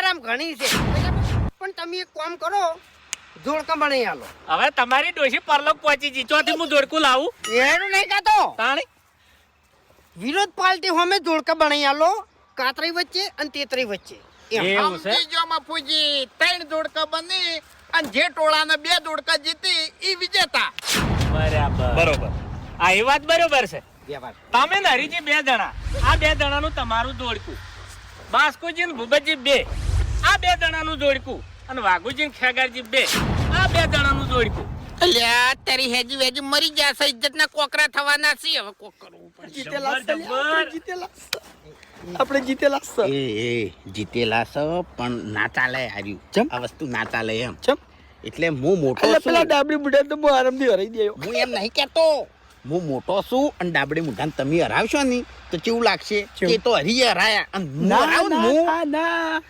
આમ ઘણી છે પણ તમે એક કામ કરો જોડકા બનાવી આલો. હવે તમારી ડોશી પરલોક પહોંચી જી ચોથી હું જોડકું લાવું એનું નહીં કાતો તાણી વિરોધ પાલટી હોમે જોડકા બનાવી આલો કાતરી વચ્ચે અને તેતરી વચ્ચે એમ. એવું છે સમજી જો બાપુજી 3 જોડકા બની અને જે ટોળાને 2 જોડકા જીતી ઈ વિજેતા. બરોબર આ એ વાત બરોબર છે. વ્યવહાર. તમે ને હરીજી 2 જણા આ 2 જણાનું તમારું જોડકું બાસ્કુજી ને ભૂપતજી 2 આ 2 જણાનું જોડકું અને વાઘુજી ને ખેગારજી 2 આ 2 જણાનું જોડકું. અલ્યા તારી હેજી વેજી મરી જશે ઇજ્જતના કોકરા થવાના છે હવે કોક કરવું પડશે. આપણે જીતેલા છે. એ જીતેલા છે પણ ના ચાલે હાર્યું ચમ? આ વસ્તુ ના ચાલે એમ ચમ? એટલે હું મોટો એટલે છું પેલા ડાબડી બુઢા તો બહુ આરામથી હરાઈ દેયો. હું એમ નહીં કહેતો હું મોટો છું અને ડાબડી મુઢાને તમે હરાવશો ને તો કેવું લાગશે કેવું? એ તો હરી હરાયા અને હું હરાવું ને હું ના